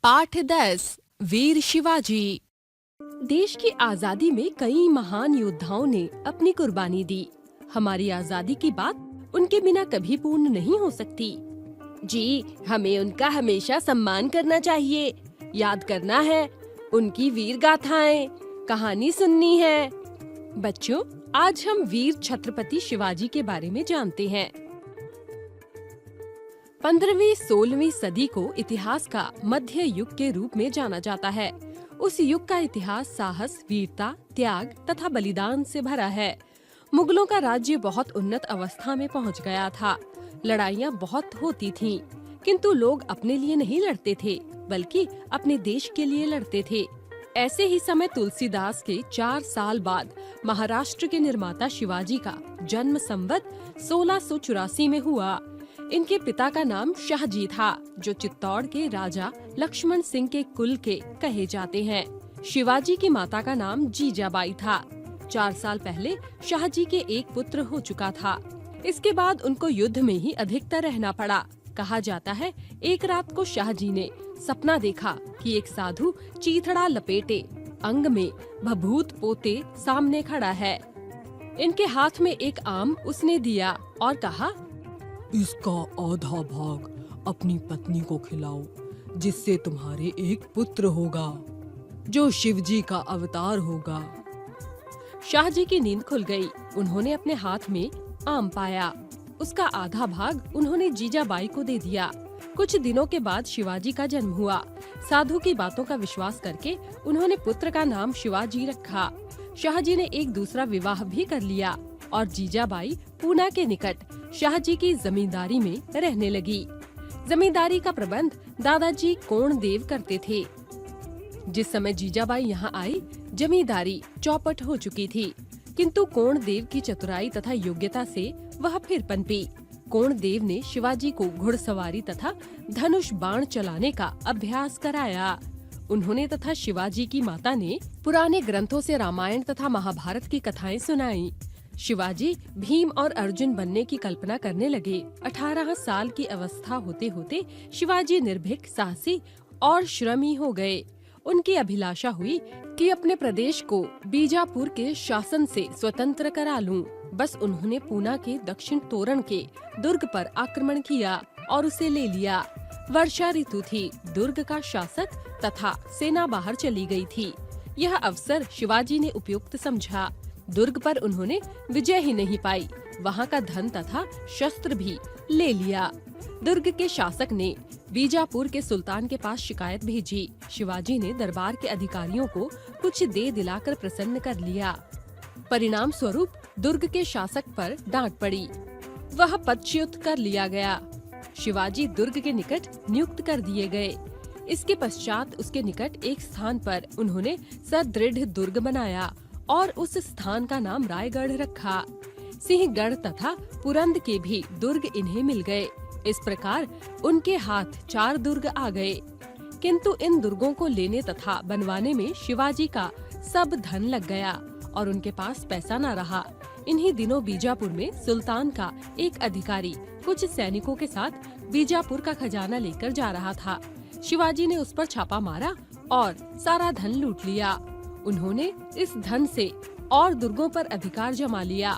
पाठ 10 वीर शिवाजी। देश की आजादी में कई महान योद्धाओं ने अपनी कुर्बानी दी। हमारी आजादी की बात उनके बिना कभी पूर्ण नहीं हो सकती। जी, हमें उनका हमेशा सम्मान करना चाहिए, याद करना है, उनकी वीर गाथाएं, कहानी सुननी है। बच्चों, आज हम वीर छत्रपति शिवाजी के बारे में जानते हैं। 15वीं-16वीं सदी को इतिहास का मध्य युग के रूप में जाना जाता है। उस युग का इतिहास साहस, वीरता, त्याग तथा बलिदान से भरा है। मुगलों का राज्य बहुत उन्नत अवस्था में पहुंच गया था। लड़ाइयां बहुत होती थीं, किंतु लोग अपने लिए नहीं लड़ते थे, बल्कि अपने देश के लिए लड़ते थे। ऐसे ही समय तुलसीदास के 4 साल बाद महाराष्ट्र के निर्माता शिवाजी का जन्म संवत 1684 में हुआ। इनके पिता का नाम शाहजी था, जो चित्तौड़ के राजा लक्ष्मण सिंह के कुल के कहे जाते हैं। शिवाजी की माता का नाम जीजाबाई था। 4 साल पहले शाहजी के एक पुत्र हो चुका था। इसके बाद उनको युद्ध में ही अधिकतर रहना पड़ा। कहा जाता है, एक रात को शाहजी ने सपना देखा कि एक साधु चीथड़ा लपेटे अंग में भभूत पोते सामने खड़ा है। इनके हाथ में एक आम उसने दिया और कहा, इसका आधा भाग अपनी पत्नी को खिलाओ, जिससे तुम्हारे एक पुत्र होगा, जो शिवजी का अवतार होगा। शाहजी की नींद खुल गई। उन्होंने अपने हाथ में आम पाया। उसका आधा भाग उन्होंने जीजाबाई को दे दिया। कुछ दिनों के बाद शिवाजी का जन्म हुआ। साधु की बातों का विश्वास करके उन्होंने पुत्र का नाम शिवाजी रखा। शाहजी ने एक दूसरा विवाह भी कर लिया और जीजाबाई पूना के निकट शाहजी की जमींदारी में रहने लगी। जमींदारी का प्रबंध दादाजी कोणदेव करते थे। जिस समय जीजाबाई यहाँ आई, जमींदारी चौपट हो चुकी थी, किंतु कोणदेव की चतुराई तथा योग्यता से वह फिर पनपी। कोणदेव ने शिवाजी को घुड़सवारी तथा धनुष बाण चलाने का अभ्यास कराया। उन्होंने तथा शिवाजी की माता ने पुराने ग्रंथों से रामायण तथा महाभारत की कथाएं सुनाई। शिवाजी भीम और अर्जुन बनने की कल्पना करने लगे। 18 साल की अवस्था होते होते शिवाजी निर्भीक, साहसी और श्रमी हो गए। उनकी अभिलाषा हुई कि अपने प्रदेश को बीजापुर के शासन से स्वतंत्र करा लूं। बस उन्होंने पूना के दक्षिण तोरण के दुर्ग पर आक्रमण किया और उसे ले लिया। वर्षा ऋतु थी। दुर्ग का शासक तथा सेना बाहर चली गई थी। यह अवसर शिवाजी ने उपयुक्त समझा। दुर्ग पर उन्होंने विजय ही नहीं पाई, वहाँ का धन तथा शस्त्र भी ले लिया। दुर्ग के शासक ने बीजापुर के सुल्तान के पास शिकायत भेजी। शिवाजी ने दरबार के अधिकारियों को कुछ दे दिलाकर प्रसन्न कर लिया। परिणाम स्वरूप दुर्ग के शासक पर डांट पड़ी। वह पदच्युत कर लिया गया। शिवाजी दुर्ग के निकट नियुक्त कर दिए गए। इसके पश्चात उसके निकट एक स्थान पर उन्होंने सदृढ़ दुर्ग बनाया और उस स्थान का नाम रायगढ़ रखा। सिंहगढ़ तथा पुरंद के भी दुर्ग इन्हें मिल गए। इस प्रकार उनके हाथ 4 दुर्ग आ गए। किंतु इन दुर्गों को लेने तथा बनवाने में शिवाजी का सब धन लग गया और उनके पास पैसा न रहा। इन्हीं दिनों बीजापुर में सुल्तान का एक अधिकारी कुछ सैनिकों के साथ बीजापुर का खजाना लेकर जा रहा था। शिवाजी ने उस पर छापा मारा और सारा धन लूट लिया। उन्होंने इस धन से और दुर्गों पर अधिकार जमा लिया।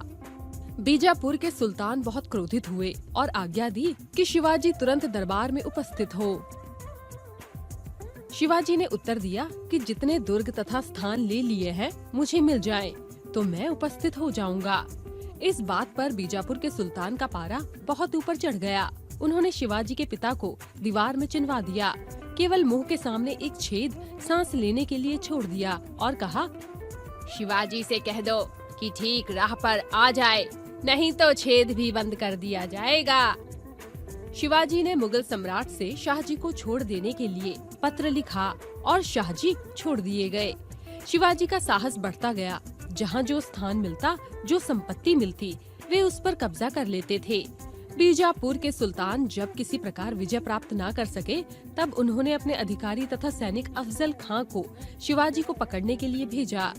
बीजापुर के सुल्तान बहुत क्रोधित हुए और आज्ञा दी कि शिवाजी तुरंत दरबार में उपस्थित हो। शिवाजी ने उत्तर दिया कि जितने दुर्ग तथा स्थान ले लिए हैं, मुझे मिल जाएं, तो मैं उपस्थित हो जाऊंगा। इस बात पर बीजापुर के सुल्तान का पारा बहुत ऊपर चढ़ गया। उन्होंने शिवाजी के पिता को दीवार में चिनवा दिया। केवल मुंह के सामने एक छेद सांस लेने के लिए छोड़ दिया और कहा, शिवाजी से कह दो कि ठीक राह पर आ जाए, नहीं तो छेद भी बंद कर दिया जाएगा। शिवाजी ने मुगल सम्राट से शाहजी को छोड़ देने के लिए पत्र लिखा और शाहजी छोड़ दिए गए। शिवाजी का साहस बढ़ता गया। जहाँ जो स्थान मिलता, जो संपत्ति मिलती, वे उस पर कब्जा कर लेते थे। बीजापुर के सुल्तान जब किसी प्रकार विजय प्राप्त न कर सके, तब उन्होंने अपने अधिकारी तथा सैनिक अफजल खां को शिवाजी को पकड़ने के लिए भेजा।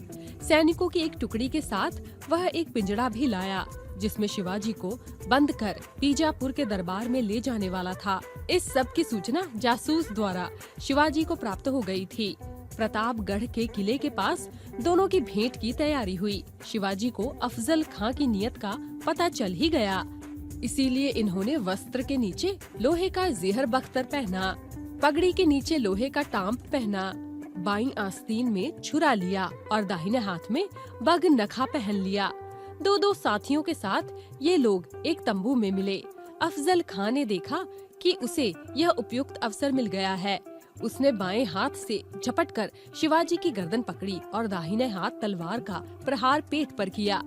सैनिकों की एक टुकड़ी के साथ वह एक पिंजड़ा भी लाया, जिसमें शिवाजी को बंद कर बीजापुर के दरबार में ले जाने वाला था। इस सब की सूचना जासूस द्वारा शिवाजी को प्राप्त हो गई थी। प्रतापगढ़ के किले के पास दोनों की भेंट की तैयारी हुई। शिवाजी को अफजल खां की नीयत का पता चल ही गया, इसीलिए इन्होंने वस्त्र के नीचे लोहे का जेहर बख्तर पहना, पगड़ी के नीचे लोहे का टांप पहना, बाईं आस्तीन में छुरा लिया और दाहिने हाथ में बग नखा पहन लिया। दो साथियों के साथ ये लोग एक तंबू में मिले। अफजल खां ने देखा कि उसे यह उपयुक्त अवसर मिल गया है। उसने बाएं हाथ से झपटकर शिवाजी की गर्दन पकड़ी और दाहिने हाथ तलवार का प्रहार पेट पर किया,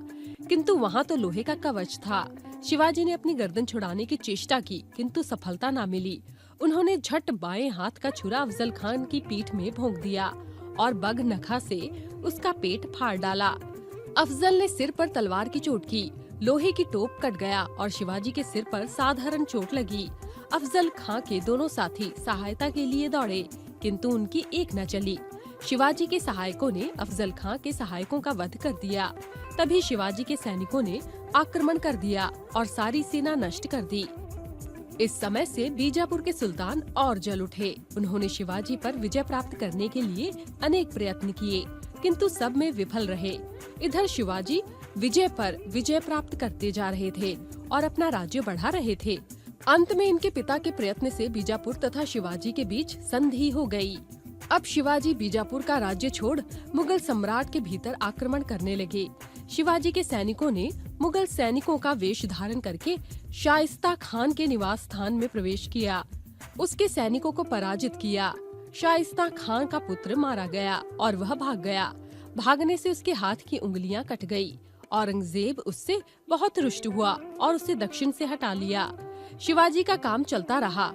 किंतु वहाँ तो लोहे का कवच था। शिवाजी ने अपनी गर्दन छुड़ाने की चेष्टा की, किंतु सफलता न मिली। उन्होंने झट बाएं हाथ का छुरा अफजल खान की पीठ में भोंक दिया और बग नखा से उसका पेट फाड़ डाला। अफजल ने सिर पर तलवार की चोट की, लोहे की टोप कट गया और शिवाजी के सिर पर साधारण चोट लगी। अफजल खां के दोनों साथी सहायता के लिए दौड़े, किंतु उनकी एक न चली। शिवाजी के सहायकों ने अफजल खां के सहायकों का वध कर दिया। तभी शिवाजी के सैनिकों ने आक्रमण कर दिया और सारी सेना नष्ट कर दी। इस समय से बीजापुर के सुल्तान और जल उठे। उन्होंने शिवाजी पर विजय प्राप्त करने के लिए अनेक प्रयत्न किए, किंतु सब में विफल रहे। इधर शिवाजी विजय पर विजय प्राप्त करते जा रहे थे और अपना राज्य बढ़ा रहे थे। अंत में इनके पिता के प्रयत्न से बीजापुर तथा शिवाजी के बीच संधि हो गई। अब शिवाजी बीजापुर का राज्य छोड़ मुगल सम्राट के भीतर आक्रमण करने लगे। शिवाजी के सैनिकों ने मुगल सैनिकों का वेश धारण करके शाइस्ता खान के निवास स्थान में प्रवेश किया, उसके सैनिकों को पराजित किया। शाइस्ता खान का पुत्र मारा गया और वह भाग गया। भागने से उसके हाथ की उंगलियां कट गई। औरंगजेब उससे बहुत रुष्ट हुआ और उसे दक्षिण से हटा लिया। शिवाजी का काम चलता रहा।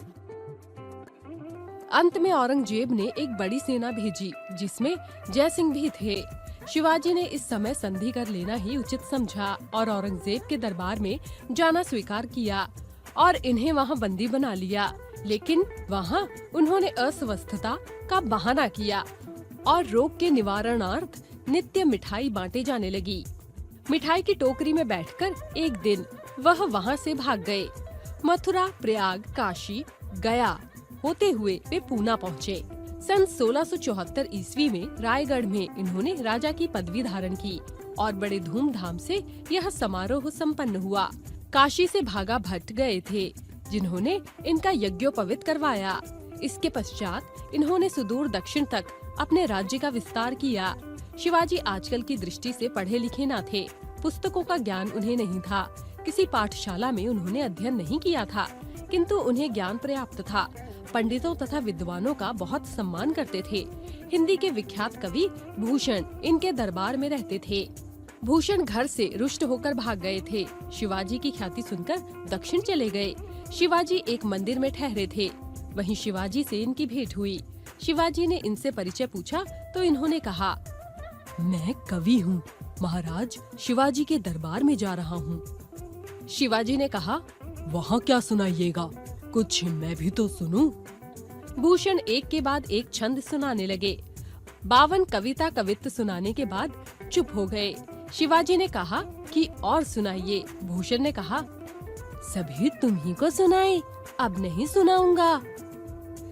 अंत में औरंगजेब ने एक बड़ी सेना भेजी, जिसमें जय सिंह भी थे। शिवाजी ने इस समय संधि कर लेना ही उचित समझा और औरंगजेब के दरबार में जाना स्वीकार किया और इन्हें वहां बंदी बना लिया। लेकिन वहां उन्होंने अस्वस्थता का बहाना किया और रोग के निवारणार्थ नित्य मिठाई बांटे जाने लगी। मिठाई की टोकरी में बैठकर एक दिन वह वहां से भाग गए। मथुरा, प्रयाग, काशी, गया होते हुए वे पूना पहुँचे। सन 1674 ईस्वी में रायगढ़ में इन्होंने राजा की पदवी धारण की और बड़े धूमधाम से यह समारोह संपन्न हुआ। काशी से भागा भट्ट गए थे, जिन्होंने इनका यज्ञोपवीत करवाया। इसके पश्चात इन्होंने सुदूर दक्षिण तक अपने राज्य का विस्तार किया। शिवाजी आजकल की दृष्टि से पढ़े लिखे न थे, पुस्तकों का ज्ञान उन्हें नहीं था, किसी पाठशाला में उन्होंने अध्ययन नहीं किया था, किंतु उन्हें ज्ञान पर्याप्त था। पंडितों तथा विद्वानों का बहुत सम्मान करते थे। हिंदी के विख्यात कवि भूषण इनके दरबार में रहते थे। भूषण घर से रुष्ट होकर भाग गए थे। शिवाजी की ख्याति सुनकर दक्षिण चले गए। शिवाजी एक मंदिर में ठहरे थे, वहीं शिवाजी से इनकी भेंट हुई। शिवाजी ने इनसे परिचय पूछा तो इन्होंने कहा, मैं कवि हूँ, महाराज शिवाजी के दरबार में जा रहा हूँ। शिवाजी ने कहा, वहाँ क्या सुनाइएगा, कुछ मैं भी तो सुनूं। भूषण एक के बाद एक छंद सुनाने लगे। 52 कविता कवित्व सुनाने के बाद चुप हो गए। शिवाजी ने कहा कि और सुनाइए। भूषण ने कहा, सभी तुम ही को सुनाए, अब नहीं सुनाऊंगा।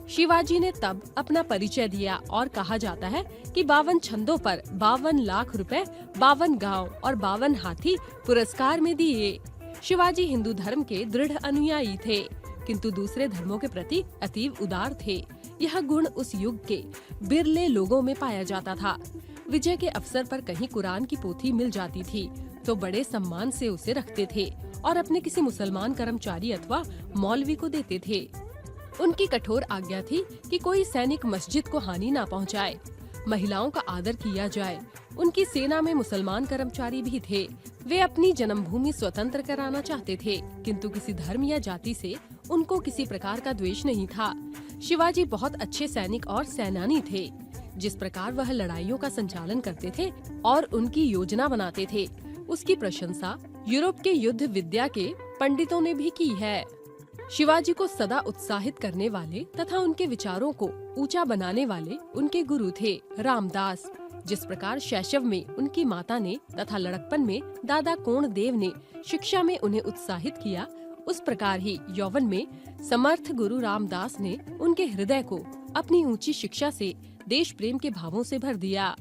शिवाजी ने तब अपना परिचय दिया और कहा जाता है कि 52 छंदों पर 52 लाख रुपए, 52 गांव और 52 हाथी पुरस्कार में दिए। शिवाजी हिंदू धर्म के दृढ़ अनुयायी थे, किंतु दूसरे धर्मों के प्रति अतीव उदार थे। यह गुण उस युग के बिरले लोगों में पाया जाता था। विजय के अवसर पर कहीं कुरान की पोथी मिल जाती थी तो बड़े सम्मान से उसे रखते थे और अपने किसी मुसलमान कर्मचारी अथवा मौलवी को देते थे। उनकी कठोर आज्ञा थी कि कोई सैनिक मस्जिद को हानि ना पहुंचाए, महिलाओं का आदर किया जाए। उनकी सेना में मुसलमान कर्मचारी भी थे। वे अपनी जन्मभूमि स्वतंत्र कराना चाहते थे, किंतु किसी धर्म या जाति से उनको किसी प्रकार का द्वेष नहीं था। शिवाजी बहुत अच्छे सैनिक और सेनानी थे। जिस प्रकार वह लड़ाइयों का संचालन करते थे और उनकी योजना बनाते थे, उसकी प्रशंसा यूरोप के युद्ध विद्या के पंडितों ने भी की है। शिवाजी को सदा उत्साहित करने वाले तथा उनके विचारों को ऊंचा बनाने वाले उनके गुरु थे रामदास। जिस प्रकार शैशव में उनकी माता ने तथा लड़कपन में दादा कोण देव ने शिक्षा में उन्हें उत्साहित किया, उस प्रकार ही यौवन में समर्थ गुरु रामदास ने उनके हृदय को अपनी ऊंची शिक्षा से देश प्रेम के भावों से भर दिया।